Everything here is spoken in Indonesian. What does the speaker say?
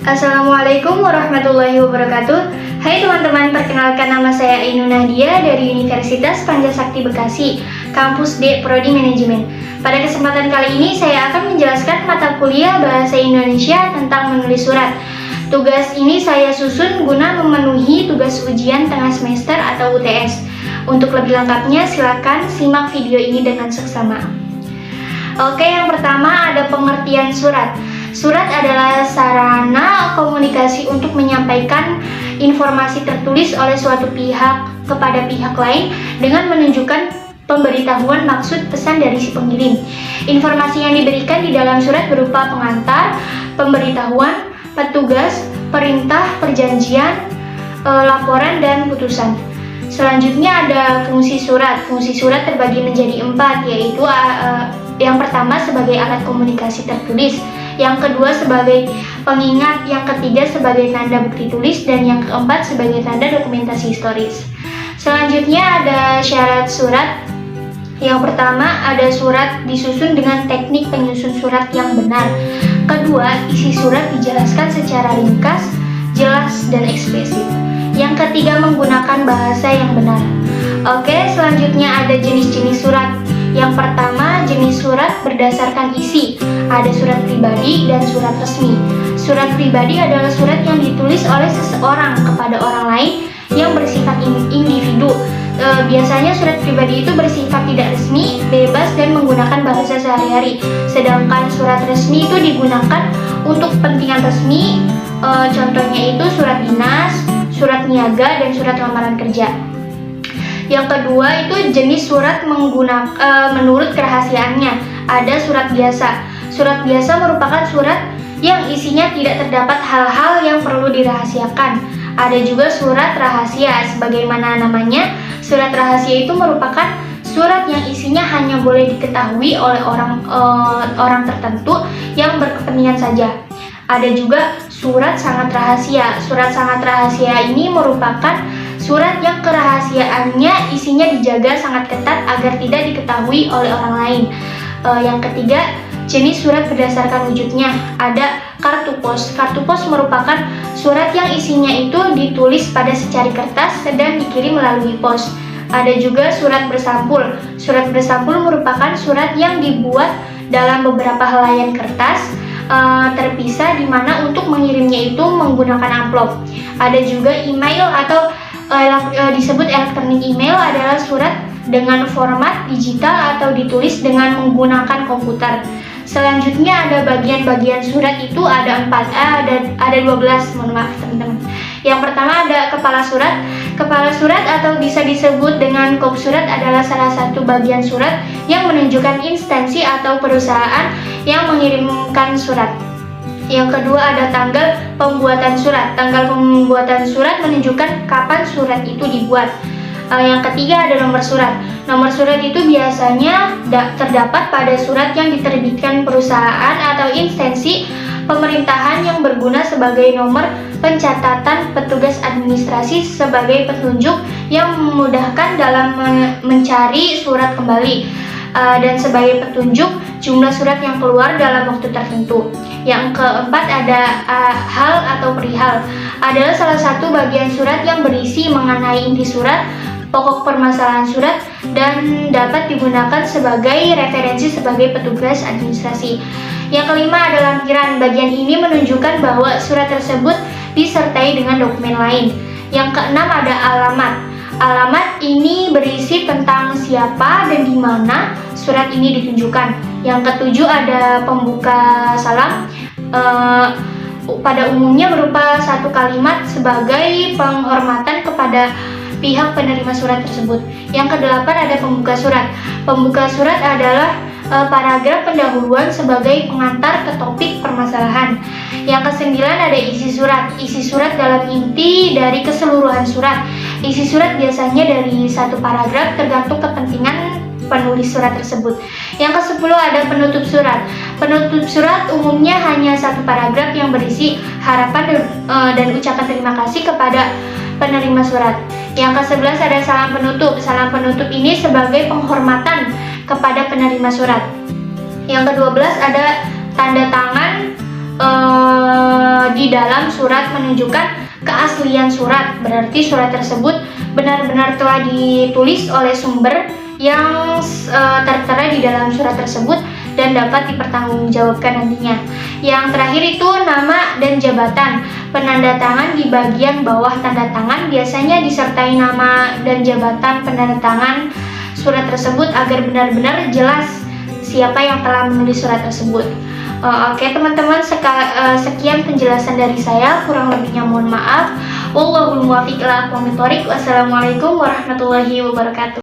Assalamualaikum warahmatullahi wabarakatuh. Hai teman-teman, perkenalkan nama saya Ainun Nadia dari Universitas Panjasakti Bekasi, Kampus D Prodi Manajemen. Pada kesempatan kali ini saya akan menjelaskan mata kuliah Bahasa Indonesia tentang menulis surat. Tugas ini saya susun guna memenuhi tugas ujian tengah semester atau UTS. Untuk lebih lengkapnya silakan simak video ini dengan seksama. Oke, yang pertama ada pengertian surat. Surat adalah sarana komunikasi untuk menyampaikan informasi tertulis oleh suatu pihak kepada pihak lain dengan menunjukkan pemberitahuan maksud pesan dari si pengirim. Informasi yang diberikan di dalam surat berupa pengantar, pemberitahuan, petugas, perintah, perjanjian, laporan, dan putusan. Selanjutnya ada fungsi surat. Fungsi surat terbagi menjadi 4, yaitu yang pertama sebagai alat komunikasi tertulis, yang kedua sebagai pengingat, yang ketiga sebagai tanda bukti tulis, dan yang keempat sebagai tanda dokumentasi historis. Selanjutnya ada syarat surat. Yang pertama ada surat disusun dengan teknik penyusun surat yang benar. Kedua, isi surat dijelaskan secara ringkas, jelas, dan eksplisit. Yang ketiga menggunakan bahasa yang benar. Oke, selanjutnya ada jenis-jenis surat. Yang pertama, jenis surat berdasarkan isi. Ada surat pribadi dan surat resmi. Surat pribadi adalah surat yang ditulis oleh seseorang kepada orang lain yang bersifat individu. Biasanya surat pribadi itu bersifat tidak resmi, bebas, dan menggunakan bahasa sehari-hari. Sedangkan surat resmi itu digunakan untuk kepentingan resmi. Contohnya itu surat dinas, surat niaga, dan surat lamaran kerja. Yang kedua itu jenis surat menurut kerahasiaannya. Ada surat biasa. Surat biasa merupakan surat yang isinya tidak terdapat hal-hal yang perlu dirahasiakan. Ada juga surat rahasia. Sebagaimana namanya, surat rahasia itu merupakan surat yang isinya hanya boleh diketahui oleh orang tertentu yang berkepentingan saja. Ada juga surat sangat rahasia. Surat sangat rahasia ini merupakan surat yang kerahasiaannya isinya dijaga sangat ketat agar tidak diketahui oleh orang lain. Yang ketiga, jenis surat berdasarkan wujudnya. Ada kartu pos. Kartu pos merupakan surat yang isinya itu ditulis pada secari kertas dan dikirim melalui pos. Ada juga surat bersampul. Surat bersampul merupakan surat yang dibuat dalam beberapa helaian kertas terpisah, di mana untuk mengirimnya itu menggunakan amplop. Ada juga email atau disebut elektronik. Email adalah surat dengan format digital atau ditulis dengan menggunakan komputer. Selanjutnya ada bagian-bagian surat itu ada 4, ada 12, mohon maaf teman-teman. Yang pertama ada kepala surat. Kepala surat atau bisa disebut dengan kop surat adalah salah satu bagian surat yang menunjukkan instansi atau perusahaan yang mengirimkan surat. Yang kedua ada tanggal pembuatan surat. Tanggal pembuatan surat menunjukkan kapan surat itu dibuat. Yang ketiga ada nomor surat. Nomor surat itu biasanya terdapat pada surat yang diterbitkan perusahaan atau instansi pemerintahan yang berguna sebagai nomor pencatatan petugas administrasi sebagai petunjuk yang memudahkan dalam mencari surat kembali, dan sebagai petunjuk jumlah surat yang keluar dalam waktu tertentu. Yang keempat ada hal atau perihal. Adalah salah satu bagian surat yang berisi mengenai inti surat, pokok permasalahan surat, dan dapat digunakan sebagai referensi sebagai petugas administrasi. Yang kelima ada lampiran. Bagian ini menunjukkan bahwa surat tersebut disertai dengan dokumen lain. Yang keenam ada alamat. Alamat ini berisi tentang siapa dan di mana surat ini ditunjukkan. Yang ketujuh ada pembuka salam. Pada umumnya berupa satu kalimat sebagai penghormatan kepada pihak penerima surat tersebut. Yang kedelapan ada pembuka surat. Pembuka surat adalah paragraf pendahuluan sebagai pengantar ke topik permasalahan. Yang kesembilan ada isi surat. Isi surat dalam inti dari keseluruhan surat. Isi surat biasanya dari satu paragraf tergantung kepentingan penulis surat tersebut. Yang ke-10 ada penutup surat. Penutup surat umumnya hanya satu paragraf yang berisi harapan dan ucapan terima kasih kepada penerima surat. Yang ke-11 ada salam penutup. Salam penutup ini sebagai penghormatan kepada penerima surat. Yang ke-12 ada tanda tangan di di dalam surat menunjukkan keaslian surat. Berarti surat tersebut benar-benar telah ditulis oleh sumber yang tertera di dalam surat tersebut dan dapat dipertanggungjawabkan nantinya. Yang terakhir itu nama dan jabatan. Penanda tangan di bagian bawah tanda tangan biasanya disertai nama dan jabatan penanda tangan surat tersebut agar benar-benar jelas siapa yang telah menulis surat tersebut. Oke teman-teman, sekian penjelasan dari saya, kurang lebihnya mohon maaf. Wallahul muwaffiq ila aqwamit thoriq. Wassalamualaikum warahmatullahi wabarakatuh.